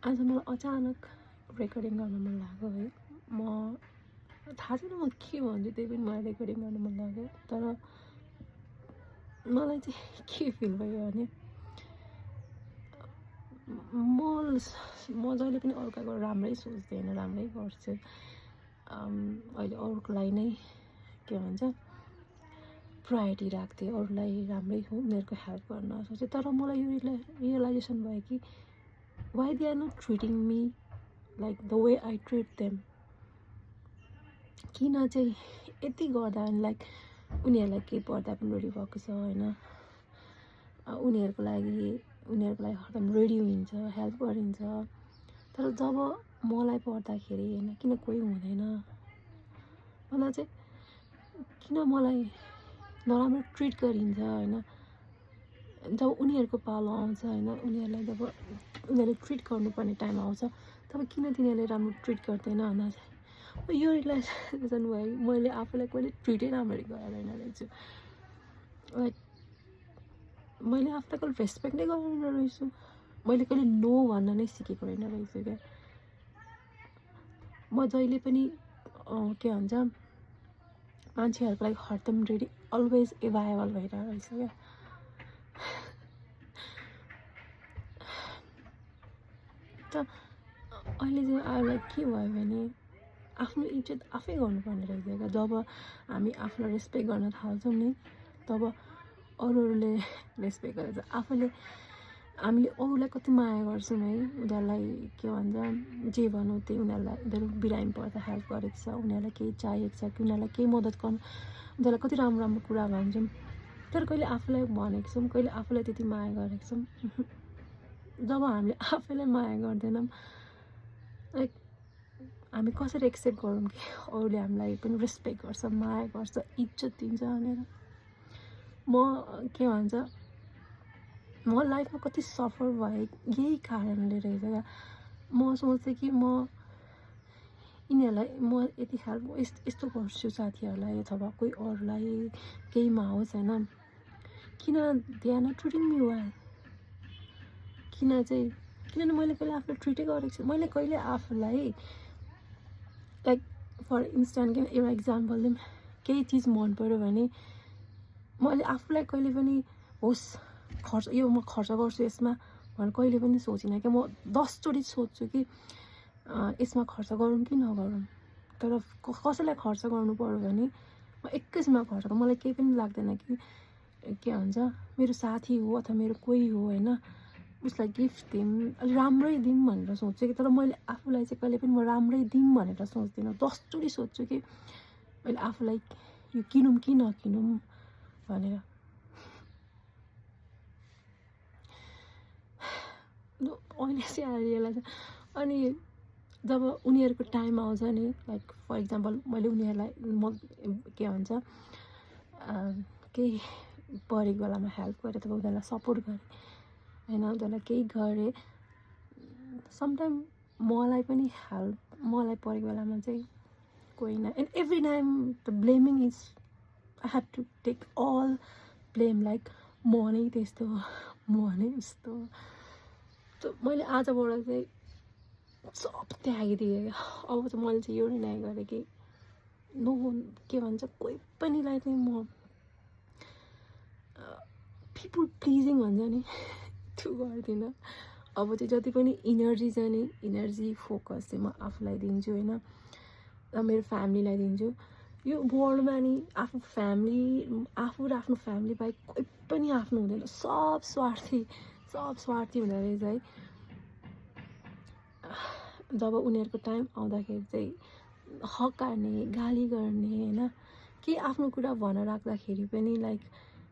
आज मलाई अचानक रेकर्डिङ गर्न मन लाग्यो है। म थाहा छैन म के भन्छु, त्यही पनि मलाई रेकर्डिङ गर्न मन लाग्यो। तर मलाई चाहिँ के फिल भयो भने म जहिले पनि अर्काको राम्रै सोच्दैन, राम्रै गर्छु। अहिले अरूको लागि नै के भन्छ प्रायोरिटी राख्थेँ, अरूलाई राम्रै हो उनीहरूको हेल्प गर्न सोचेँ। तर मलाई यो रियलाइजेसन भयो कि why they are not treating me like the way I treat them। किन चाहिँ यति गर्दा लाइक उनीहरूलाई केही पर्दा पनि रेडी भएको छ होइन, उनीहरूको लागि हरदम रेडी हुन्छ, हेल्प गरिन्छ। तर जब मलाई पर्दाखेरि होइन किन कोही हुँदैन, मलाई चाहिँ किन मलाई नराम्रो ट्रिट गरिन्छ होइन। जब उनीहरूको पालो आउँछ होइन, उनीहरूलाई जब उनीहरूले ट्रिट गर्नुपर्ने टाइम आउँछ तब किन तिनीहरूले राम्रो ट्रिट गर्दैन भन्दा चाहिँ यो रियलाइजेसन भयो। मैले आफूलाई कहिले ट्रिटै राम्ररी गरेन रहेछु, लाइक मैले आफूलाई कहिले रेस्पेक्ट नै गरेन रहेछु, मैले कहिले नो भन्न नै सिकेको होइन रहेछु क्या। म जहिले पनि के भन्छ मान्छेहरूको लागि हरदम रेडी, अलवेज एभाइलेबल भइरहेको रहेछ क्या। त अहिले चाहिँ आफूलाई के भयो भने आफ्नो इज्जत आफै गर्नुपर्ने रहेछ क्या। जब हामी आफूलाई रेस्पेक्ट गर्न थाल्छौँ नि तब अरूहरूले रेस्पेक्ट गर्छ। हामीले अरूलाई कति माया गर्छौँ है, उनीहरूलाई के भन्छ जे भनौँ त्यही उनीहरू बिरामी पर्दा हेल्प गरेको छ, उनीहरूलाई केही चाहिएको छ कि उनीहरूलाई केही मद्दत गर्नु, उनीहरूलाई कति राम्रो राम्रो कुरा भन्छौँ। तर कहिले आफूलाई भनेको छौँ, कहिले आफूलाई त्यति माया गरेको छौँ। जब हामीले आफैलाई माया गर्दैनौँ लाइक हामी कसरी एक्सेप्ट गरौँ कि अरूले हामीलाई पनि रेस्पेक्ट गर्छ, माया गर्छ, इज्जत दिन्छ भनेर। म के भन्छ म लाइफमा कति सफर भएँ यही कारणले रहेछ क्या। म सोच्थेँ कि म यिनीहरूलाई म यति हेल्प यस्तो गर्छु साथीहरूलाई अथवा कोही अरूलाई केहीमा होस् होइन, किन they are not treating me well. किनभने मैले कहिले आफूलाई ट्रिटै गरेको छु। मैले कहिले आफूलाई लाइक फर इन्स्टेन्ट किन एउटा इक्जाम्पल दिउँ, केही चिज मन पऱ्यो भने मैले आफूलाई कहिले पनि होस् यो म खर्च गर्छु यसमा भनेर कहिले पनि सोचिनँ क्या। म 10 चोटि सोध्छु कि यसमा खर्च गरौँ कि नगरौँ। तर कसैलाई खर्च गर्नु पऱ्यो भने म एकैछिनमा खर्च गर्छु। मलाई केही पनि लाग्दैन कि के भन्छ मेरो साथी हो अथवा मेरो कोही हो होइन, उसलाई गिफ्ट दिउँ, अलि राम्रै दिउँ भनेर सोच्छु कि। तर मैले आफूलाई चाहिँ कहिले पनि म राम्रै दिउँ भनेर सोच्दिनँ। 10 चोटि सोध्छु कि मैले आफूलाई यो किनौँ कि नकिनौँ भनेर। अहिले चाहिँ आएर रियलाइज। अनि जब उनीहरूको टाइम आउँछ नि, लाइक फर इक्जाम्पल मैले उनीहरूलाई म के भन्छ केही परेको बेलामा हेल्प गरेँ अथवा उनीहरूलाई सपोर्ट गरेँ होइन, उनीहरूलाई केही गरेँ। समटाइम मलाई पनि मलाई परेको बेलामा चाहिँ कोही न, and every time the blaming is I have to take all blame, like म नै त्यस्तो, म नै उस्तो। मैले आजबाट चाहिँ सब त्यागिदिएँ। अब चाहिँ मैले चाहिँ यो निर्णय गरेँ कि नो के भन्छ कोही पनिलाई चाहिँ म पिपुल प्लिजिङ भन्छ नि त्यो गर्दिनँ। अब चाहिँ जति पनि इनर्जी छ नि, इनर्जी फोकस चाहिँ म आफूलाई दिन्छु होइन, मेरो फ्यामिलीलाई दिन्छु। यो वर्ल्डमा नि आफू र आफ्नो फ्यामिली बाहेक कोही पनि आफ्नो हुँदैन। सब स्वार्थी हुँदो रहेछ है। जब उनीहरूको टाइम आउँदाखेरि चाहिँ हकार्ने, गाली गर्ने होइन, के आफ्नो कुरा भन्न राख्दाखेरि पनि लाइक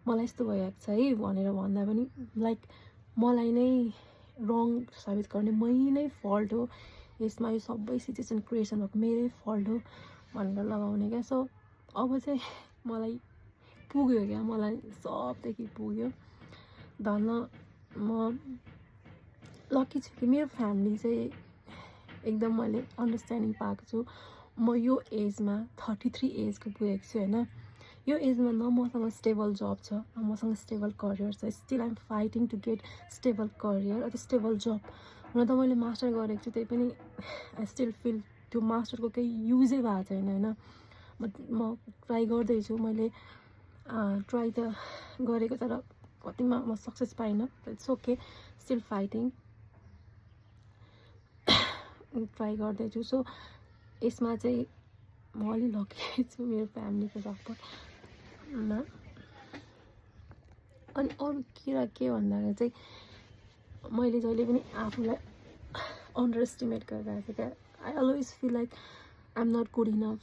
मलाई यस्तो भइरहेको छ है भनेर भन्दा पनि लाइक मलाई नै रङ साबित गर्ने, मै नै फल्ट हो यसमा, यो सबै सिचुएसन क्रिएसन भएको मेरै फल्ट हो भनेर लगाउने क्या। सो अब चाहिँ मलाई पुग्यो क्या, मलाई सबदेखि पुग्यो। धन्न म लकी छु कि मेरो फ्यामिली चाहिँ एकदम मैले अन्डरस्ट्यान्डिङ पाएको छु। म यो एजमा 33 एजको पुगेको छु होइन, यो एजमा न मसँग स्टेबल जब छ, न मसँग स्टेबल करियर छ। Still I'm fighting to get stable career अथवा स्टेबल जब। हुन त मैले मास्टर गरेको छु, त्यही पनि आई स्टिल फिल त्यो मास्टरको केही युजै भएको छैन होइन। म ट्राई गर्दैछु, मैले ट्राई त गरेको, तर कतिमा म सक्सेस पाइनँ। It's okay, still fighting, try गर्दैछु। सो यसमा चाहिँ म अलि लकी छु मेरो फ्यामिलीको सपोर्टमा। अनि अरू कुरा के भन्दाखेरि चाहिँ मैले जहिले पनि आफूलाई अन्डर एस्टिमेट गरिरहेको थिएँ क्या। I always feel like I am not good enough,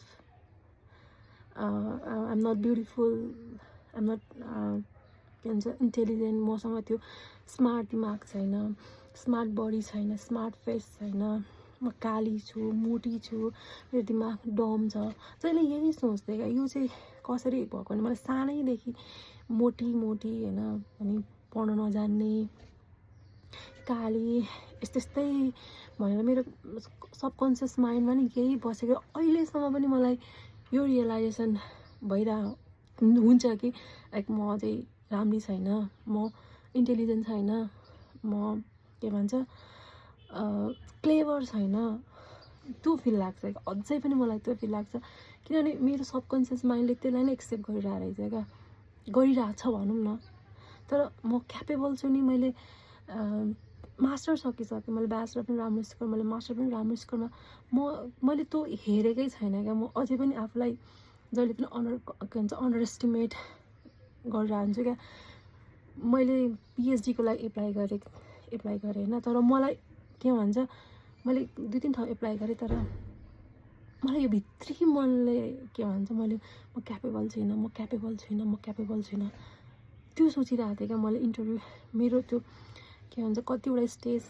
I am not beautiful, I am not के भन्छ इन्टेलिजेन्ट, मसँग त्यो स्मार्ट दिमाग छैन, स्मार्ट बडी छैन, स्मार्ट फेस छैन, म काली छु, मोटी छु, मेरो दिमाग डम छ। जहिले यही सोच्थेँ क्या, यो चाहिँ कसरी भएको भने मलाई सानैदेखि मोटी होइन, अनि पढ्न नजान्ने, काली, यस्तै भनेर मेरो सबकन्सियस माइन्डमा नि यही बसेको। अहिलेसम्म पनि मलाई यो रियलाइजेसन हुन्छ कि लाइक म चाहिँ राम्री छैन, म इन्टेलिजेन्ट छैन, म के भन्छ क्लेभर छैन, त्यो फिल लाग्छ क्या। अझै पनि मलाई त्यो फिल लाग्छ, किनभने मेरो सबकन्सियस माइन्डले त्यसलाई नै एक्सेप्ट गरिरहेको रहेछ क्या, गरिरहेको छ भनौँ न। तर म क्यापेबल छु नि, मैले मास्टर सकिसकेँ, मैले ब्याचलर पनि राम्रो स्कोर, मैले मास्टर पनि राम्रो स्कोरमा, मैले त्यो हेरेकै छैन क्या। म अझै पनि आफूलाई जहिले पनि के भन्छ अन्डर एस्टिमेट गरिरहन्छु क्या। मैले पिएचडीको लागि एप्लाई गरेँ होइन, तर मलाई के भन्छ मैले 2-3 ठाउँ एप्लाई गरेँ, तर मलाई यो भित्री मनले के भन्छ म क्यापेबल छुइनँ त्यो सोचिरहेको थिएँ क्या। मैले इन्टरभ्यू मेरो त्यो के भन्छ कतिवटा स्टेज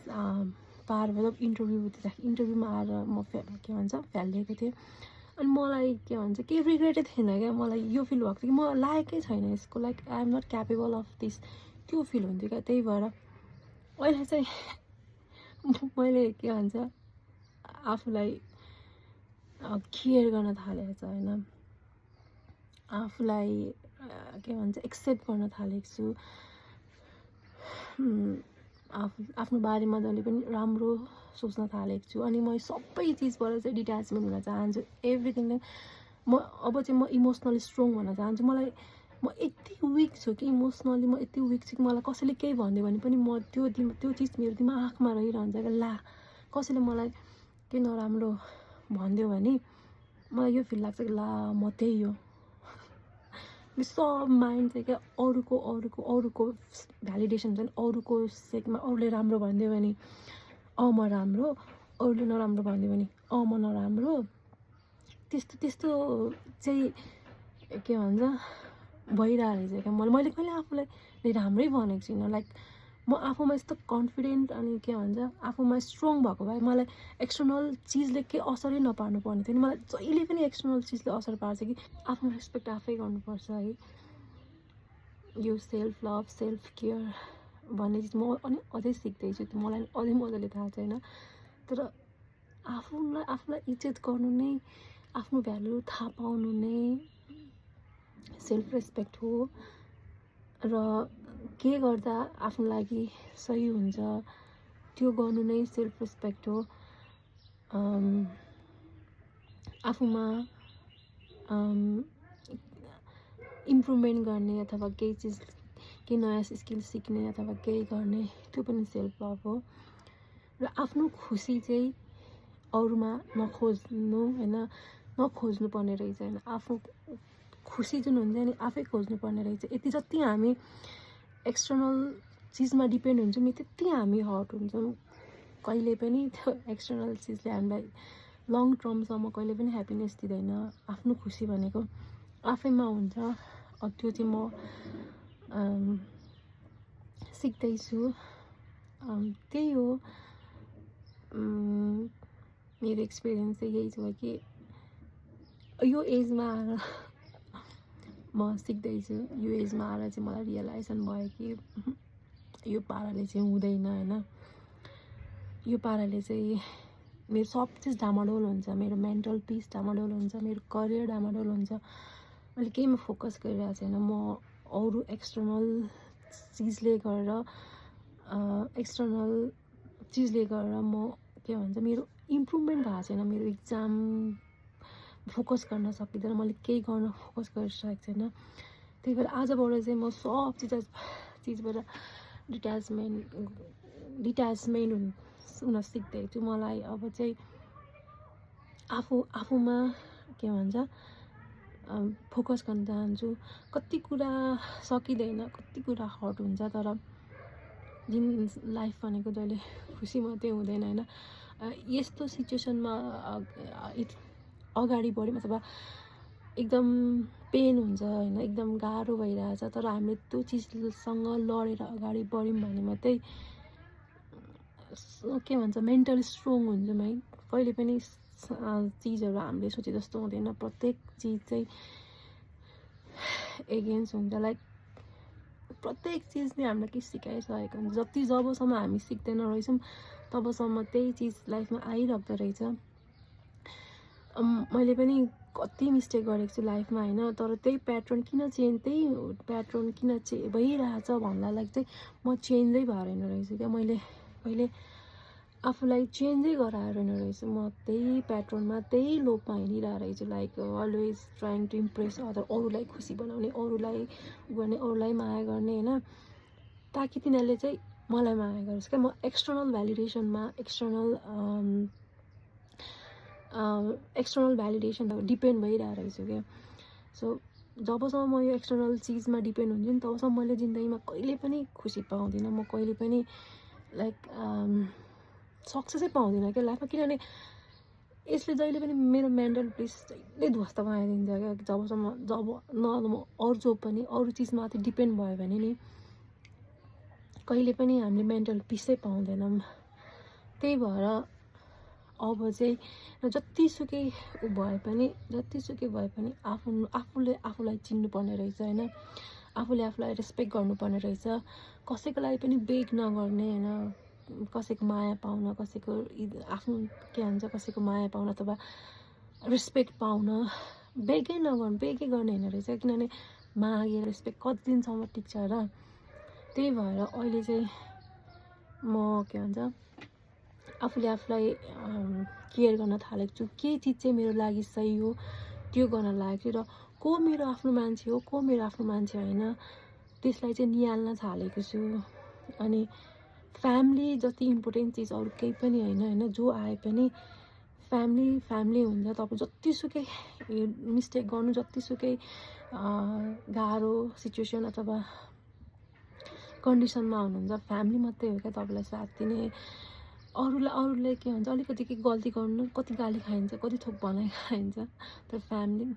पार भएर इन्टरभ्यूमा आएर म के भन्छ फ्यालिएको थिएँ। अनि मलाई के भन्छ केही रिग्रेटै थिएन क्या। मलाई यो फिल भएको थियो कि म लायकै छैन यसको, like I am not capable of this, त्यो फिल हुन्थ्यो क्या। त्यही भएर अहिले चाहिँ मैले के भन्छ आफूलाई केयर गर्न थालेको छ होइन, आफूलाई के भन्छ एक्सेप्ट गर्न थालेको छु, आफ्नो बारेमा जहिले पनि राम्रो सोच्न थालेको छु। अनि म सबै चिजबाट चाहिँ डिट्याचमेन्ट हुन चाहन्छु, एभ्रिथिङ नै अब चाहिँ म इमोसनली स्ट्रङ हुन चाहन्छु। म यति विक छु कि इमोसनली म यति विक छु कि मलाई कसैले केही भनिदियो भने पनि म त्यो चिज मेरो दिमागमा रहिरहन्छ क्या। ला कसैले मलाई केही नराम्रो भनिदियो भने मलाई यो फिल लाग्छ कि ला म त्यही हो। सब माइन्ड चाहिँ क्या अरूको भ्यालिडेसन चाहिँ अरूको सेकमा, अरूले राम्रो भनिदियो भने म राम्रो, अरूले नराम्रो भनिदियो भने म नराम्रो, त्यस्तो चाहिँ के भन्छ भइरहेको रहेछ क्या। मैले कहिले आफूलाई राम्रै भनेको छुइनँ। लाइक म आफूमा यस्तो कन्फिडेन्ट अनि के भन्छ आफूमा स्ट्रङ भएको भए मलाई एक्सटर्नल चिजले केही असरै नपार्नु पर्ने थियो नि। मलाई जहिले पनि एक्सटर्नल चिजले असर पार्छ कि आफ्नो रेस्पेक्ट आफै गर्नुपर्छ है। यो सेल्फ लभ, सेल्फ केयर भन्ने चिज म अनि अझै सिक्दैछु, त्यो मलाई अझै मजाले थाहा छैन। तर आफूलाई इज्जत गर्नु नै, आफ्नो भ्यालु थाहा पाउनु नै सेल्फ रेस्पेक्ट हो। र के गर्दा आफ्नो लागि सही हुन्छ त्यो गर्नु नै सेल्फ रेस्पेक्ट हो। आफूमा इम्प्रुभमेन्ट गर्ने अथवा केही नयाँ स्किल सिक्ने अथवा केही गर्ने त्यो पनि सेल्फ लभ हो। र आफ्नो खुसी चाहिँ अरूमा नखोज्नु होइन, नखोज्नु पर्ने रहेछ होइन। आफ्नो खुसी जुन हुन्छ नि आफै खोज्नु पर्ने रहेछ। यति जति हामी एक्सटर्नल चिजमा डिपेन्ड हुन्छौँ नि त्यति हामी हर्ट हुन्छौँ। कहिले पनि त्यो एक्सटर्नल चिजले हामीलाई लङ टर्मसम्म कहिले पनि ह्याप्पिनेस दिँदैन। आफ्नो खुसी भनेको आफैमा हुन्छ। त्यो चाहिँ म सिक्दैछु। त्यही हो मेरो एक्सपिरियन्स चाहिँ यही छ कि यो एजमा आएर म सिक्दैछु। यो एजमा आएर चाहिँ मलाई रियलाइजेसन भयो कि यो पाराले चाहिँ हुँदैन होइन। यो पाराले चाहिँ मेरो सब चिज डामाडोल हुन्छ, मेरो मेन्टल पिस डामाडोल हुन्छ, मेरो करियर डामाडोल हुन्छ। मैले केहीमा फोकस गरिरहेको छैन। म अरू एक्सटर्नल चिजले गरेर एक्सटर्नल चिजले गरेर म के भन्छ मेरो इम्प्रुभमेन्ट भएको छैन, मेरो इक्जाम फोकस गर्न सकिँदैन, मैले केही गर्न फोकस गरिसकेको छैन। त्यही भएर आजबाट चाहिँ म सब चिजबाट डिट्याचमेन्ट हुन सिक्दैछु। मलाई अब चाहिँ आफूमा के भन्छ फोकस गर्न चाहन्छु। कति कुरा सकिँदैन, कति कुरा हर्ट हुन्छ, तर लाइफ भनेको जहिले खुसी मात्रै हुँदैन होइन। यस्तो सिचुएसनमा अगाडि बढ्यौँ अथवा एकदम पेन हुन्छ होइन, एकदम गाह्रो भइरहेछ, तर हामीले त्यो चिजसँग लडेर अगाडि बढ्यौँ भने मात्रै के भन्छ मेन्टली स्ट्रङ हुन्छौँ है। कहिले पनि चिजहरू हामीले सोचे जस्तो हुँदैन, प्रत्येक चिज चाहिँ एगेन्स्ट हुन्छ। लाइक प्रत्येक चिजले हामीलाई के सिकाइसकेको हुन्छ, जबसम्म हामी सिक्दैन रहेछौँ तबसम्म त्यही चिज लाइफमा आइरहेको रहेछ। मैले पनि कति मिस्टेक गरेको छु लाइफमा होइन, तर त्यही प्याटर्न किन भइरहेछ भन्नलाई चाहिँ म चेन्जै भएर होइन रहेछु क्या। मैले कहिले आफूलाई चेन्जै गराएर होइन रहेछु, म त्यही प्याटर्नमा त्यही लोपमा हिँडिरहेको रहेछु। Like always trying to impress other, अरूलाई खुसी बनाउने, अरूलाई गर्ने, अरूलाई माया गर्ने होइन, ताकि तिनीहरूले चाहिँ मलाई माया गरोस् क्या। म एक्सटर्नल भ्यालिडेसनमा एक्सटर्नल भ्यालिडेसन डिपेन्ड भइरहेको रहेछु क्या। सो जबसम्म म यो एक्सटर्नल चिजमा डिपेन्ड हुन्छु नि तबसम्म मैले जिन्दगीमा कहिले पनि खुसी पाउँदिनँ, म कहिले पनि लाइक सक्सेसै पाउँदिनँ क्या लाइफमा। किनभने यसले जहिले पनि मेरो मेन्टल पिस जहिले ध्वस्त बनाइदिन्छ क्या। जब म अरू पनि अरू चिजमाथि डिपेन्ड भयो भने नि कहिले पनि हामीले मेन्टल पिसै पाउँदैनौँ। त्यही भएर अब चाहिँ जतिसुकै भए पनि आफूले आफूलाई चिन्नुपर्ने रहेछ होइन, आफूले आफूलाई रेस्पेक्ट गर्नुपर्ने रहेछ। कसैको लागि पनि बेग नगर्ने होइन, कसैको माया पाउन, कसैको आफ्नो के भन्छ कसैको माया पाउन अथवा रेस्पेक्ट पाउन बेगै गर्ने होइन रहेछ। किनभने मागेर रेस्पेक्ट कति दिनसम्म टिक्छ र। त्यही भएर अहिले चाहिँ म के भन्छ आफूले आफूलाई केयर गर्न थालेको छु। के चिज चाहिँ मेरो लागि सही हो त्यो गर्न लागेको छु, र को मेरो आफ्नो मान्छे हो, को मेरो आफ्नो मान्छे होइन, त्यसलाई चाहिँ निहाल्न थालेको छु। अनि फ्यामिली जति इम्पोर्टेन्ट चिज अरू केही पनि होइन, जो आए पनि फ्यामिली हुन्छ। तपाईँ जतिसुकै मिस्टेक गर्नु, जतिसुकै गाह्रो सिचुएसन अथवा कन्डिसनमा हुनुहुन्छ, फ्यामिली मात्रै हो क्या तपाईँलाई साथ दिने। अरूले के भन्छ अलिकति के गल्ती गर्नु कति गाली खाइन्छ, कति थोक भनाइ खाइन्छ, तर फ्यामिली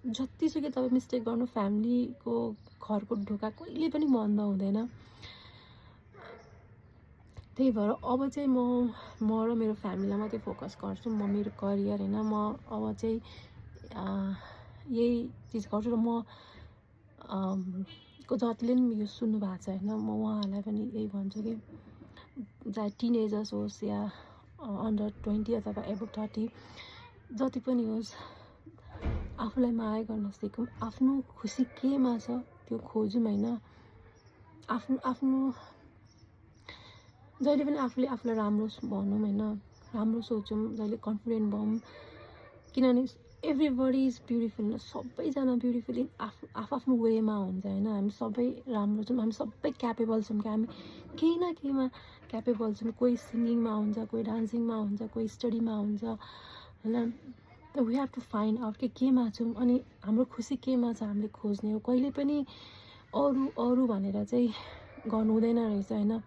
जतिसुकै तपाईँ मिस्टेक गर्नु फ्यामिलीको घरको ढोका कहिले पनि बन्द हुँदैन। त्यही भएर अब चाहिँ म र मेरो फ्यामिलीलाई मात्रै फोकस गर्छु। म मेरो करियर होइन, म अब चाहिँ यही चिज गर्छु। र म को जतिले पनि यो सुन्नु भएको छ होइन, म उहाँहरूलाई पनि यही भन्छु कि चाहे टिनेजर्स होस् या अन्डर 20 अथवा एबभ 30 जति पनि होस्, आफूलाई माया गर्न सिकौँ। आफ्नो खुसी केमा छ त्यो खोजौँ होइन। आफ्नो जहिले पनि आफूले आफूलाई राम्रो भनौँ होइन, राम्रो सोचौँ, जहिले कन्फिडेन्ट भयौँ। किनभने एभ्रिबडी इज ब्युटिफुल, सबैजना ब्युटिफुल इन आफ्नो वेमा हुन्छ होइन। हामी सबै राम्रो छौँ, हामी सबै क्यापेबल छौँ कि हामी केही न केहीमा क्यापेबल छौँ। कोही सिङ्गिङमा हुन्छ, कोही डान्सिङमा हुन्छ, कोही स्टडीमा हुन्छ होइन। त we have to find out कि केमा छौँ अनि हाम्रो खुसी केमा छ हामीले खोज्ने हो। कहिले पनि अरू भनेर चाहिँ गर्नु हुँदैन रहेछ होइन।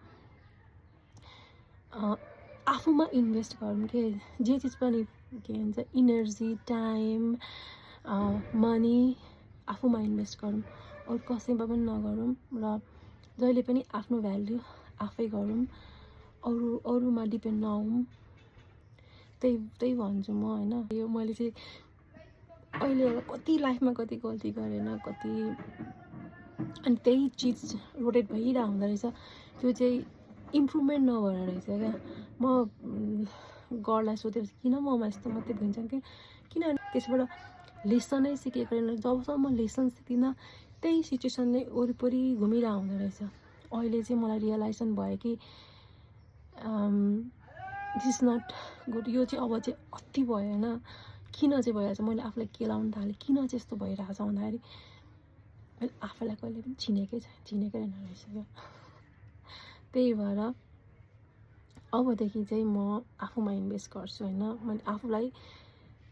आफूमा इन्भेस्ट गरौँ के, जे चिज पनि के भन्छ इनर्जी, टाइम, मनी आफूमा इन्भेस्ट गरौँ, अरू कसैमा पनि नगरौँ। र जहिले पनि आफ्नो भ्याल्यु आफै गरौँ, अरूमा डिपेन्ड नहौँ। त्यही भन्छु म होइन। यो मैले चाहिँ अहिले कति लाइफमा कति गल्ती गरेन, कति अनि त्यही चिज रोटेट भइरहेको हुँदो रहेछ। त्यो चाहिँ इम्प्रुभमेन्ट नभएर रहेछ क्या। म गडलाई सोधेपछि किन ममा यस्तो मात्रै भन्छ कि किनभने त्यसबाट लेसनै सिकेको रहेन। जबसम्म म लेसन सिक्दिनँ त्यही सिचुएसन नै वरिपरि घुमिरहेको हुँदो रहेछ। अहिले चाहिँ मलाई रियलाइजेसन भयो कि दिस इज नट गुड। यो चाहिँ अब चाहिँ अति भयो होइन। किन चाहिँ भइरहेछ, मैले आफूलाई केलाउन थालेँ, किन चाहिँ यस्तो भइरहेछ भन्दाखेरि मैले आफूलाई कहिले पनि चिनेकै छैन रहेछ क्या। त्यही भएर अबदेखि चाहिँ म आफूमा इन्भेस्ट गर्छु होइन। मैले आफूलाई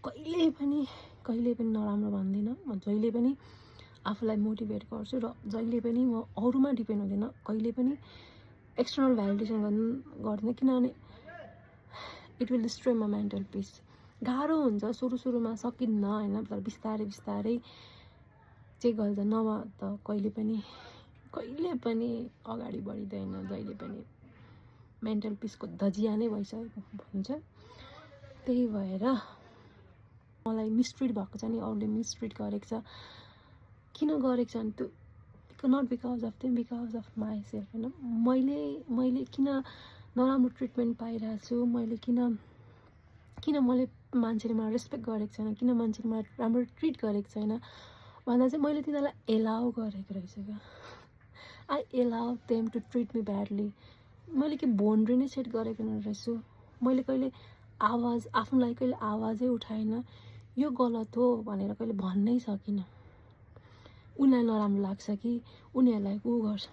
कहिले पनि नराम्रो भन्दिनँ। म जहिले पनि आफूलाई मोटिभेट गर्छु र जहिले पनि म अरूमा डिपेन्ड हुँदिनँ। कहिले पनि एक्सटर्नल भ्यालिडेसन गर्दिनँ, किनभने it will destroy my mental peace. गाह्रो हुन्छ सुरुमा सकिन्न होइन, तर बिस्तारै चाहिँ गर्दा नभए त कहिले पनि अगाडि बढिँदैन। जहिले पनि मेन्टल पिसको धजिया नै भइसकेको हुन्छ। त्यही भएर मलाई मिसट्रिट भएको छ नि, अरूले मिसट्रिट गरेको छ। किन गरेको छ भने त्यो not because of them, because of myself होइन। मैले किन नराम्रो ट्रिटमेन्ट पाइरहेको छु, मैले किन मैले मान्छेले मलाई रेस्पेक्ट गरेको छैन, किन मान्छेले मलाई राम्रो ट्रिट गरेको छैन भन्दा चाहिँ मैले तिनीहरूलाई एलाउ गरेको रहेछ क्या। I allow them to treat me badly. मैले के बाउन्ड्री नै सेट गरेको रहेछु। मैले कहिले आफ्नोलाई कहिले आवाजै उठाएन, यो गलत हो भनेर कहिले भन्नै सकिनँ। उनीहरूलाई नराम्रो लाग्छ कि उनीहरूलाई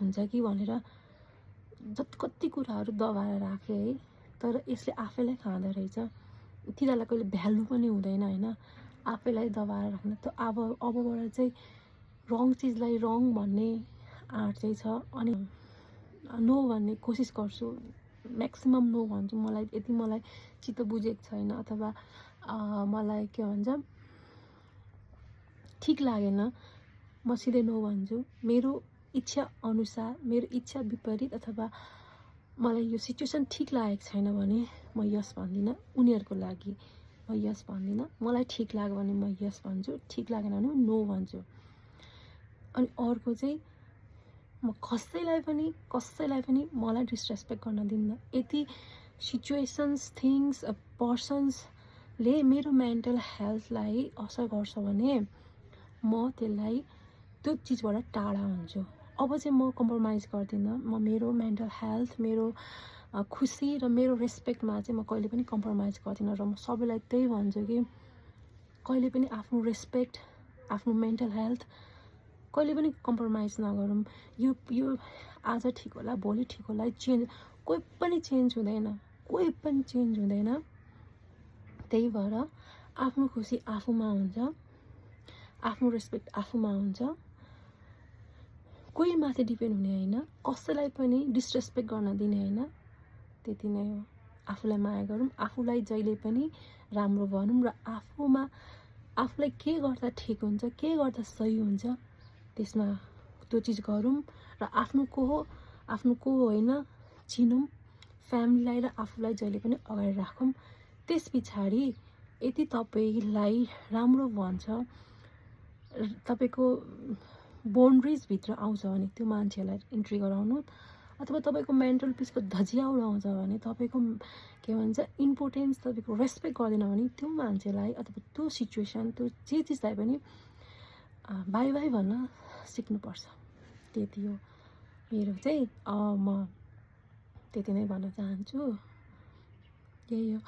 हुन्छ कि भनेर कति कुराहरू दबाएर राखेँ है। तर यसले आफैलाई खाँदो रहेछ। तिनीहरूलाई कहिले भ्यालु पनि हुँदैन होइन, आफैलाई दबाएर राख्ने। त अबबाट चाहिँ रङ चिजलाई रङ भन्ने आँट चाहिँ छ। अनि नो भन्ने कोसिस गर्छु, म्याक्सिमम् नो भन्छु। मलाई चित्त बुझेको छैन अथवा मलाई के भन्छ ठिक लागेन, म सिधै नो भन्छु। मेरो इच्छा अनुसार, मेरो इच्छा विपरीत अथवा मलाई यो सिचुएसन ठिक लागेको छैन भने म यस भन्दिनँ। उनीहरूको लागि म यस भन्दिनँ। मलाई ठिक लाग्यो भने म यस भन्छु, ठिक लागेन भने नो भन्छु। अनि अर्को चाहिँ म कसैलाई पनि मलाई डिसरेस्पेक्ट गर्न दिन्न। यदि सिचुएसन्स, थिङ्स, पर्सन्सले मेरो मेन्टल हेल्थलाई असर गर्छ भने म त्यसलाई त्यो चिजबाट टाढा हुन्छु। अब चाहिँ म कम्प्रोमाइज गर्दिनँ। म मेरो मेन्टल हेल्थ, मेरो खुसी र मेरो रेस्पेक्टमा चाहिँ म कहिले पनि कम्प्रोमाइज गर्दिनँ। र म सबैलाई त्यही भन्छु कि कहिले पनि आफ्नो रेस्पेक्ट, आफ्नो मेन्टल हेल्थ कहिले पनि कम्प्रोमाइज नगरौँ। यो आज ठिक होला, भोलि ठिक होला, कोही पनि चेन्ज हुँदैन। त्यही भएर आफ्नो खुसी आफूमा हुन्छ, आफ्नो रेस्पेक्ट आफूमा हुन्छ। कोही माथि डिपेन्ड हुने होइन, कसैलाई पनि डिसरेस्पेक्ट गर्न दिने होइन। त्यति नै हो। आफूलाई माया गरौँ, आफूलाई जहिले पनि राम्रो भनौँ र आफूलाई के गर्दा ठिक हुन्छ, के गर्दा सही हुन्छ त्यसमा त्यो चिज गरौँ। र आफ्नो को होइन चिनौँ। फ्यामिलीलाई र आफूलाई जहिले पनि अगाडि राखौँ। त्यस पछाडि यदि तपाईँलाई राम्रो भन्छ, तपाईँको बाउन्ड्रिजभित्र आउँछ भने त्यो मान्छेलाई इन्ट्री गराउनु। अथवा तपाईँको मेन्टल पिसको धजिया उडाउँछ भने, तपाईँको के भन्छ इम्पोर्टेन्स, तपाईँको रेस्पेक्ट गर्दैन भने त्यो मान्छेलाई अथवा त्यो सिचुएसन, त्यो जे चिजलाई पनि बाई भन्न सिक्नुपर्छ। त्यति हो मेरो चाहिँ। म त्यति नै भन्न चाहन्छु। यही हो।